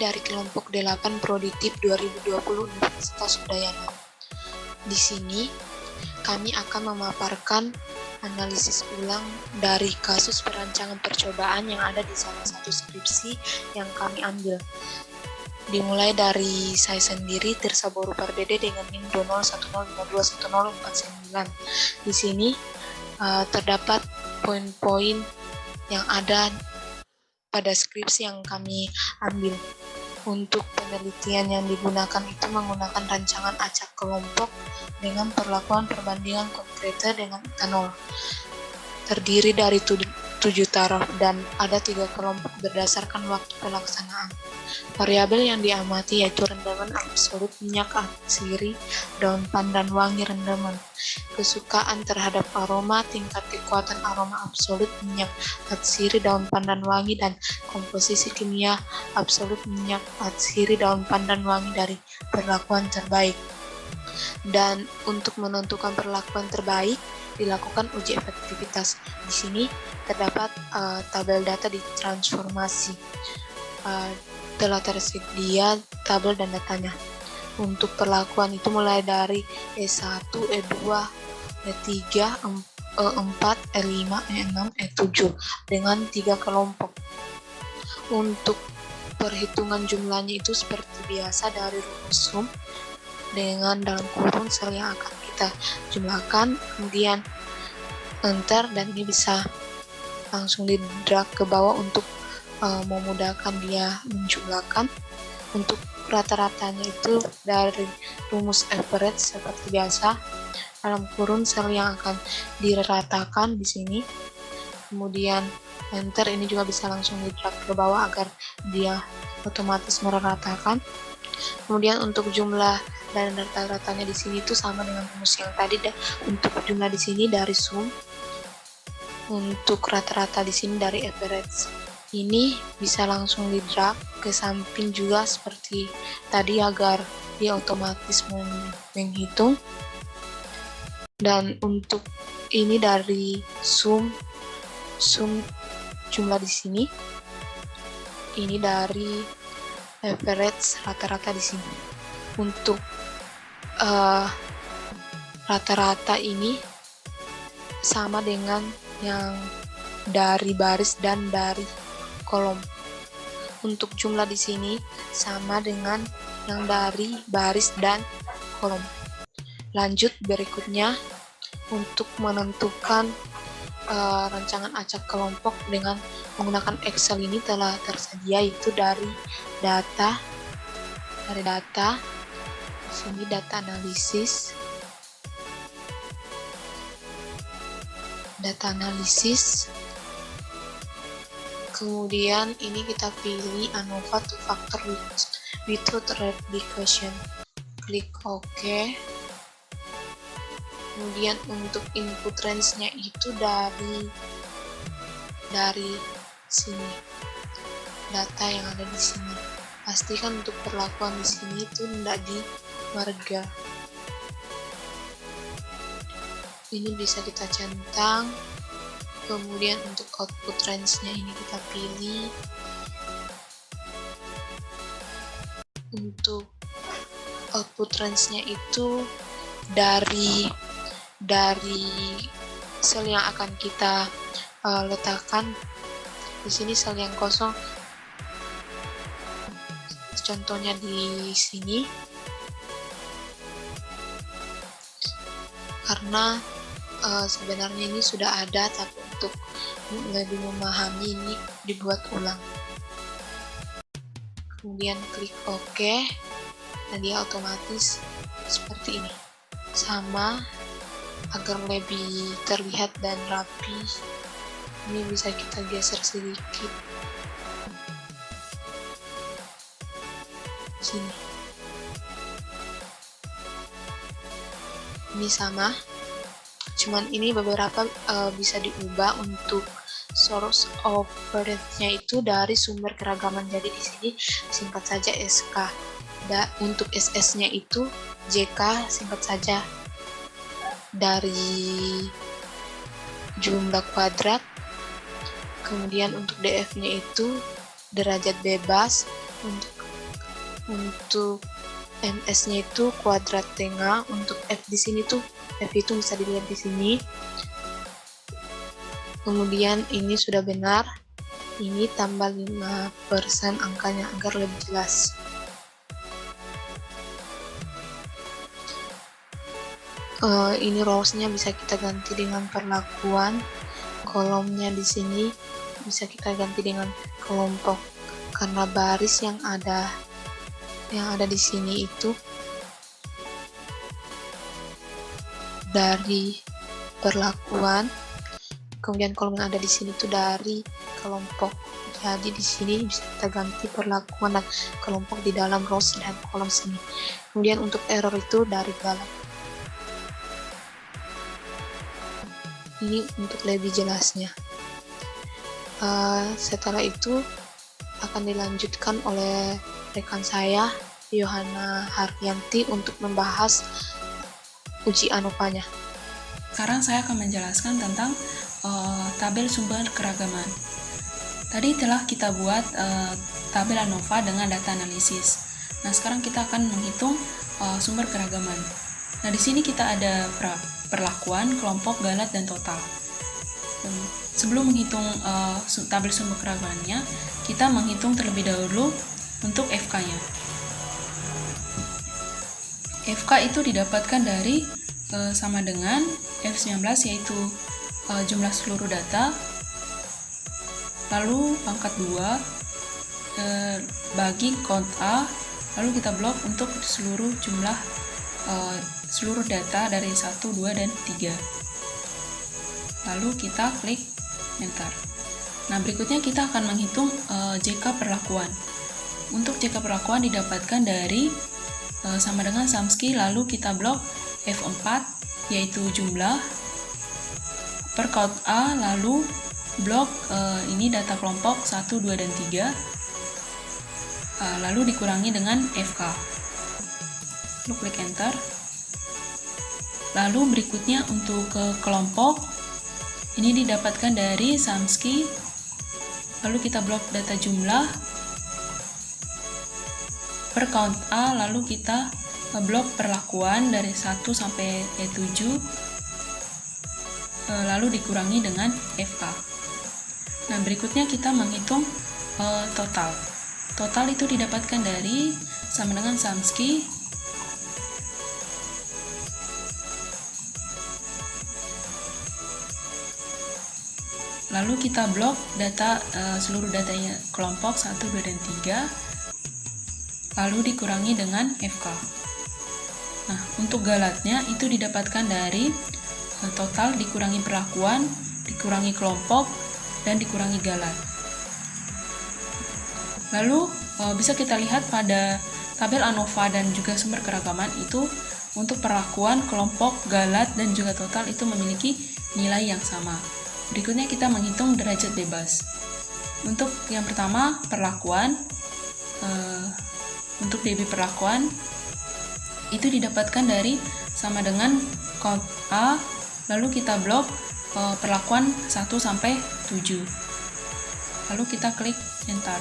dari kelompok 8 Proditip 2020 Universitas Udayana. Di sini kami akan memaparkan analisis ulang dari kasus perancangan percobaan yang ada di salah satu skripsi yang kami ambil. Dimulai dari saya sendiri, Tirsa Boru Pardede dengan NIM 20105210499. Di sini terdapat poin-poin yang ada pada skripsi yang kami ambil. Untuk penelitian yang digunakan itu menggunakan rancangan acak kelompok dengan perlakuan perbandingan konkreta dengan etanol. Terdiri dari 7 taraf dan ada 3 kelompok berdasarkan waktu pelaksanaan. Variabel yang diamati yaitu rendaman absolut minyak atsiri, daun pandan wangi rendaman, kesukaan terhadap aroma, tingkat kekuatan aroma absolut minyak atsiri, daun pandan wangi, dan komposisi kimia absolut minyak atsiri, daun pandan wangi dari perlakuan terbaik. Dan untuk menentukan perlakuan terbaik dilakukan uji efektivitas. Di sini terdapat tabel data ditransformasi. Telah tersedia tabel dan datanya. Untuk perlakuan itu mulai dari E1, E2, E3, E4, E5, E6, E7 dengan 3 kelompok. Untuk perhitungan jumlahnya itu seperti biasa dari rumus sum dengan dalam kurung sel yang akan kita jumlahkan, kemudian enter, dan ini bisa langsung di drag ke bawah untuk memudahkan dia menjumlahkan. Untuk rata-ratanya itu dari rumus average seperti biasa dalam kurun sel yang akan diratakan di sini, kemudian enter, ini juga bisa langsung di drag ke bawah agar dia otomatis meratakan. Kemudian untuk jumlah dan rata-ratanya di sini itu sama dengan rumus yang tadi. Untuk jumlah di sini dari sum, untuk rata-rata di sini dari average. Ini bisa langsung di drag ke samping juga seperti tadi agar dia otomatis menghitung. Dan untuk ini dari sum jumlah di sini, ini dari average rata-rata di sini. Untuk rata-rata ini sama dengan yang dari baris dan dari kolom. Untuk jumlah di sini sama dengan yang dari baris dan kolom. Lanjut berikutnya, untuk menentukan rancangan acak kelompok dengan menggunakan Excel ini telah tersedia, itu dari data. Di sini data analisis. Kemudian ini kita pilih ANOVA 2 factor without replication. Klik OK. Kemudian untuk input range-nya itu dari sini. Data yang ada di sini. Pastikan untuk perlakuan di sini itu tidak di marga. Ini bisa kita centang. Kemudian untuk output range-nya ini kita pilih. Untuk output range-nya itu dari sel yang akan kita letakkan. Di sini sel yang kosong, contohnya di sini, karena sebenarnya ini sudah ada, tapi untuk lebih memahami ini dibuat ulang. Kemudian klik OK, dan dia otomatis seperti ini. Sama, agar lebih terlihat dan rapi, ini bisa kita geser sedikit sini. Ini sama, cuman ini beberapa bisa diubah. Untuk source of worth-nya itu dari sumber keragaman, jadi di sini singkat saja SK. Untuk SS-nya itu JK, singkat saja dari jumlah kuadrat. Kemudian untuk DF-nya itu derajat bebas. Untuk Untuk MS-nya itu kuadrat tengah. Untuk F di sini tuh, F itu bisa dilihat di sini. Kemudian ini sudah benar. Ini tambah 5% angkanya agar lebih jelas. Ini rows-nya bisa kita ganti dengan perlakuan. Kolomnya di sini bisa kita ganti dengan kelompok, karena baris yang ada di sini itu dari perlakuan, kemudian kolom yang ada di sini itu dari kelompok. Jadi di sini bisa kita ganti perlakuan dan kelompok di dalam rows dan kolom sini. Kemudian untuk error itu dari galat. Ini untuk lebih jelasnya. Setelah itu akan dilanjutkan oleh rekan saya, Yohana Haryanti, untuk membahas uji ANOVA-nya. Sekarang saya akan menjelaskan tentang tabel sumber keragaman. Tadi telah kita buat tabel ANOVA dengan data analisis. Nah, sekarang kita akan menghitung sumber keragaman. Nah, di sini kita ada perlakuan, kelompok, galat, dan total. Sebelum menghitung tabel sumber keragamannya, kita menghitung terlebih dahulu untuk FK-nya. FK itu didapatkan dari sama dengan F19, yaitu jumlah seluruh data, lalu pangkat 2 bagi count A, lalu kita blok untuk seluruh jumlah seluruh data dari 1, 2, dan 3. Lalu kita klik enter. Nah, berikutnya kita akan menghitung JK perlakuan. Untuk JK perlakuan didapatkan dari sama dengan SUMSKI, lalu kita blok F4, yaitu jumlah, per count A, lalu blok ini data kelompok 1, 2, dan 3, lalu dikurangi dengan FK. Lalu klik enter. Lalu berikutnya untuk ke kelompok, ini didapatkan dari SUMSKI, lalu kita blok data jumlah, per count A, lalu kita blok perlakuan dari 1 sampai 7, lalu dikurangi dengan FK. Nah, berikutnya kita menghitung total. Total itu didapatkan dari sama dengan SUMSKI, lalu kita blok data seluruh datanya kelompok 1, 2, dan 3, lalu dikurangi dengan FK. Nah, untuk galatnya itu didapatkan dari total dikurangi perlakuan, dikurangi kelompok, dan dikurangi galat. Lalu bisa kita lihat pada tabel ANOVA dan juga sumber keragaman itu untuk perlakuan, kelompok, galat, dan juga total itu memiliki nilai yang sama. Berikutnya kita menghitung derajat bebas. Untuk yang pertama perlakuan, untuk DB perlakuan itu didapatkan dari sama dengan count A, lalu kita blok perlakuan 1 sampai 7, lalu kita klik enter.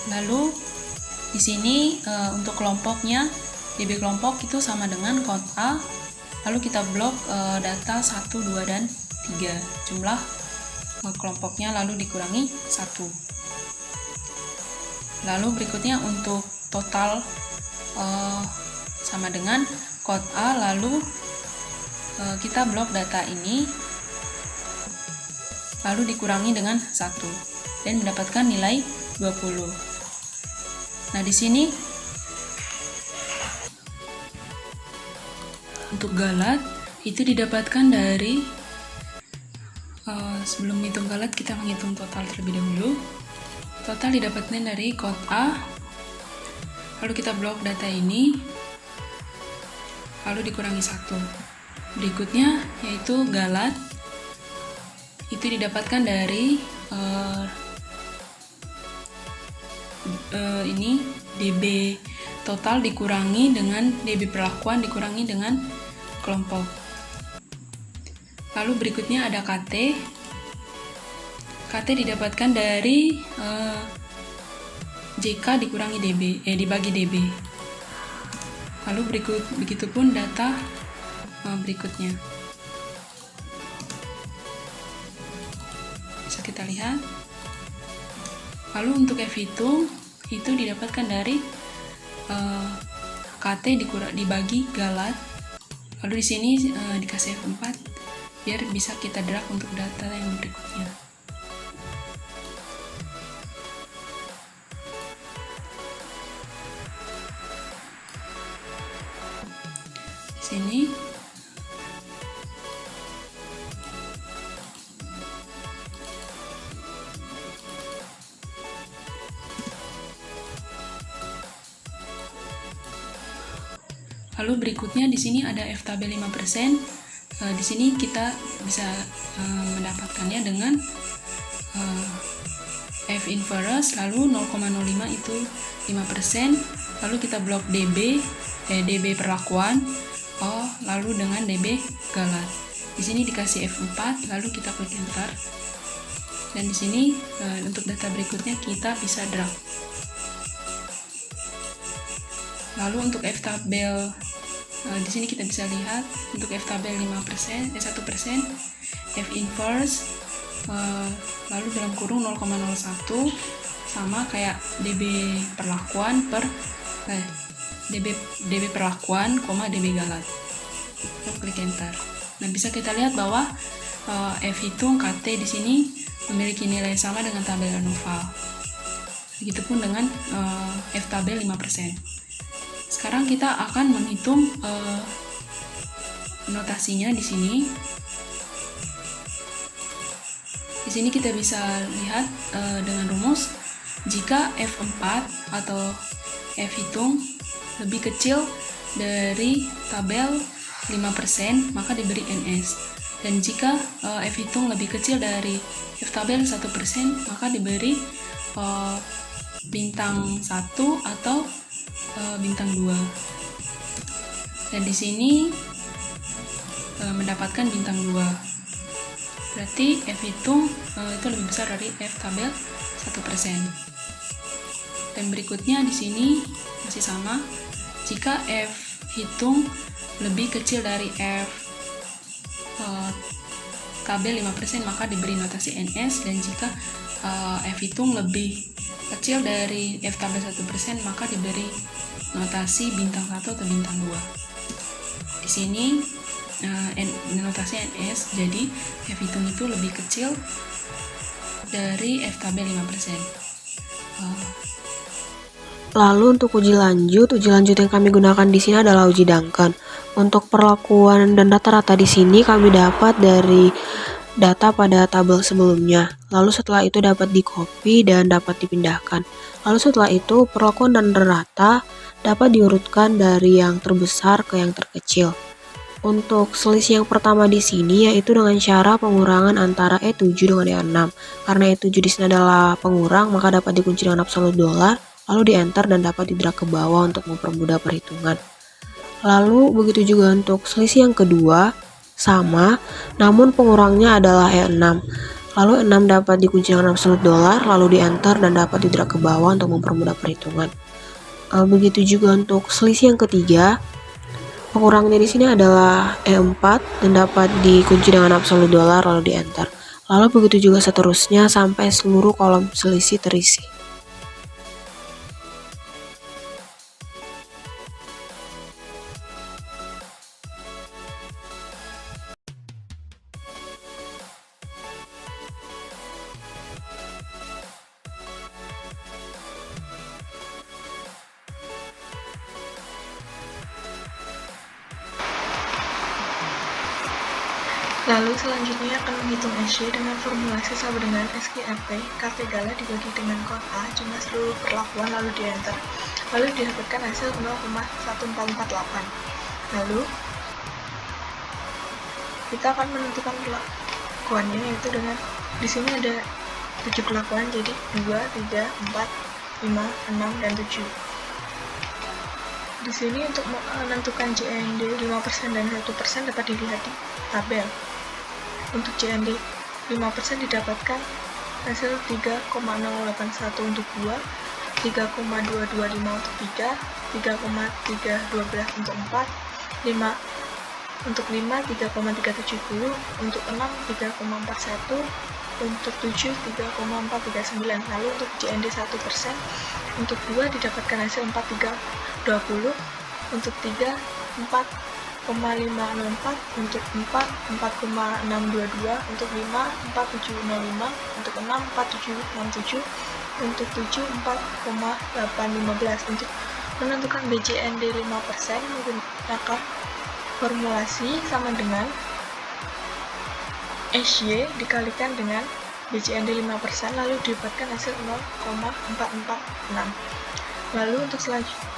Lalu di sini untuk kelompoknya, DB kelompok itu sama dengan count A, lalu kita blok data 1, 2, dan 3, jumlah kelompoknya, lalu dikurangi 1. Lalu berikutnya untuk total sama dengan count A, lalu kita blok data ini, lalu dikurangi dengan 1, dan mendapatkan nilai 20. Nah, di sini untuk galat itu didapatkan dari sebelum hitung galat kita menghitung total terlebih dahulu. Total didapatkan dari count A, lalu kita blok data ini, lalu dikurangi 1. Berikutnya yaitu galat, itu didapatkan dari ini DB total dikurangi dengan DB perlakuan dikurangi dengan kelompok. Lalu berikutnya ada KT. KT didapatkan dari JK dikurangi dibagi DB. Lalu begitupun data berikutnya. Bisa kita lihat. Lalu untuk F hitung itu didapatkan dari KT dibagi galat. Lalu di sini dikasih F4 biar bisa kita drag untuk data yang berikutnya. Di sini lalu berikutnya di sini ada F tabel 5%. Di sini kita bisa mendapatkannya dengan F inverse, lalu 0,05 itu 5%, lalu kita blok DB perlakuan, lalu dengan DB galat. Di sini dikasih F4, lalu kita klik enter. Dan di sini untuk data berikutnya kita bisa drag. Lalu untuk F tabel di sini kita bisa lihat untuk F tabel 1%, F inverse, lalu dalam kurung 0,01 sama kayak DB perlakuan per DB perlakuan, DB galat. Lalu klik enter. Nah, bisa kita lihat bahwa F hitung KT di sini memiliki nilai sama dengan tabel ANOVA. Begitupun dengan F tabel 5%. Sekarang kita akan menghitung notasinya di sini. Di sini kita bisa lihat dengan rumus jika F4 atau F hitung lebih kecil dari tabel 5% maka diberi NS. Dan jika F hitung lebih kecil dari F tabel 1% maka diberi bintang 1 atau bintang 2. Dan di sini mendapatkan bintang 2. Berarti F hitung itu lebih besar dari F tabel 1%. Dan berikutnya di sini masih sama. Jika F hitung lebih kecil dari F tabel 5% maka diberi notasi NS, dan jika F hitung lebih kecil dari F tabel 1% maka diberi notasi bintang 1 atau bintang 2. Di sini notasi NS, jadi F hitung itu lebih kecil dari F tabel 5%. Lalu untuk uji lanjut yang kami gunakan di sini adalah uji Duncan. Untuk perlakuan dan data rata di sini kami dapat dari data pada tabel sebelumnya. Lalu setelah itu dapat di-copy dan dapat dipindahkan. Lalu setelah itu perlakuan dan rata dapat diurutkan dari yang terbesar ke yang terkecil. Untuk selisih yang pertama di sini yaitu dengan cara pengurangan antara E7 dengan E6. Karena E7 di sini adalah pengurang, maka dapat dikunci dengan absolute dollar, lalu di enter dan dapat di drag ke bawah untuk mempermudah perhitungan. Lalu begitu juga untuk selisih yang kedua, sama, namun pengurangnya adalah E6. Lalu E6 dapat dikunci dengan absolute dollar, lalu di enter dan dapat di drag ke bawah untuk mempermudah perhitungan. Begitu juga untuk selisih yang ketiga, pengurangnya di sini adalah E4 dan dapat dikunci dengan absolute dollar lalu di enter. Lalu begitu juga seterusnya sampai seluruh kolom selisih terisi. Lalu selanjutnya akan menghitung SY dengan formulasi sama dengan SQRT, KT gala dibagi dengan kod A, jumlah seluruh perlakuan lalu di enter. Lalu didapatkan hasil 0,1448. Lalu kita akan menentukan perlakuannya yaitu dengan di sini ada 7 perlakuan, jadi 2, 3, 4, 5, 6, dan 7. Di sini untuk menentukan JND 5% dan 1% dapat dilihat di tabel. Untuk JND 5% didapatkan hasil 3,081 untuk 2, 3,225 untuk 3, 3,312 untuk 4, 5 untuk 5, 3,370, untuk 6, 3,41, untuk 7, 3,439. Lalu untuk JND 1%, untuk 2 didapatkan hasil 4,320, untuk 3, 4,504, untuk 4, 4,622, untuk 5, 4,705, untuk 6, 4,767, untuk 7, 4,815. Untuk menentukan BJND 5% menggunakan formulasi sama dengan SY dikalikan dengan BJND 5%, lalu didapatkan hasil 0,446. Lalu untuk selanjutnya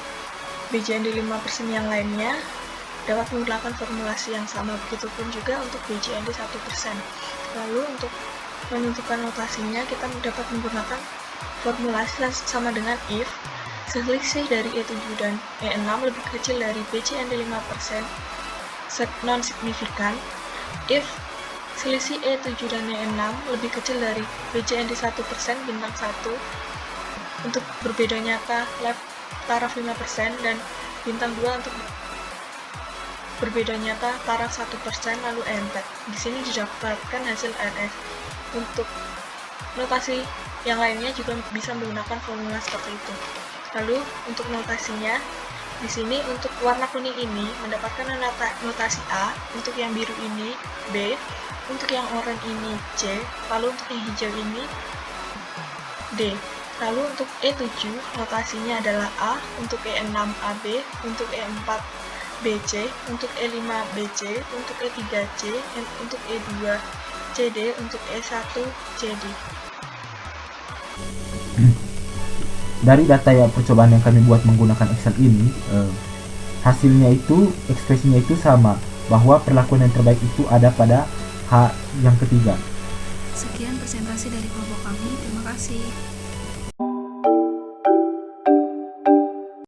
BJND 5% yang lainnya dapat menggunakan formulasi yang sama, begitupun juga untuk BJND 1%. Lalu untuk menentukan notasinya kita dapat menggunakan formulasi sama dengan if selisih dari E7 dan E6 lebih kecil dari BJND 5% non-signifikan, if selisih E7 dan E6 lebih kecil dari BJND 1% bintang 1 untuk berbeda nyata taraf 5% dan bintang 2 untuk berbeda nyata taraf 1% lalu enter. Di sini didapatkan hasil NF. Untuk notasi yang lainnya juga bisa menggunakan formula seperti itu. Lalu untuk notasinya di sini untuk warna kuning ini mendapatkan notasi A, untuk yang biru ini B, untuk yang oranye ini C, lalu untuk yang hijau ini D. Lalu untuk E7 notasinya adalah A, untuk E6 AB, untuk E4 BC, untuk E5 BC, untuk E3 C, untuk E2 CD, untuk E1 CD. Dari data ya percobaan yang kami buat menggunakan Excel ini, hasilnya itu ekspresinya itu sama, bahwa perlakuan yang terbaik itu ada pada H yang ketiga. Sekian presentasi dari kelompok kami. Terima kasih.